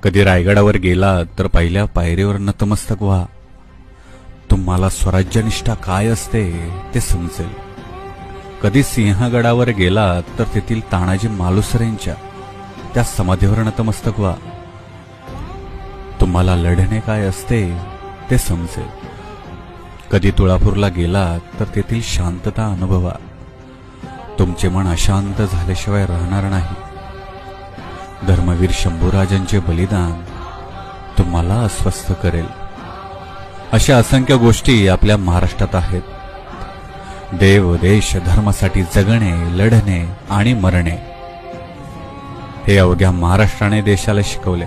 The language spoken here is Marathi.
कधी रायगडावर गेला तर पहिल्या पायरीवर नतमस्तक व्हा. तुम्हाला स्वराज्यनिष्ठा काय असते ते समजेल. कधी सिंहगडावर गेला तर तेथील तानाजी मालुसरेंच्या त्या समाधीवर नतमस्तक व्हा. तुम्हाला लढणे काय असते ते समजेल. कधी तुळापूरला गेला तर तेथील शांतता अनुभवा. तुमचे मन अशांत झाल्याशिवाय राहणार नाही. धर्मवीर शंभूराजांचे बलिदान तुम्हाला अस्वस्थ करेल. अशा असंख्य गोष्टी आपल्या महाराष्ट्रात आहेत. देव देश धर्मासाठी जगणे, लढणे आणि मरणे हे अवघ्या महाराष्ट्राने देशाला शिकवले.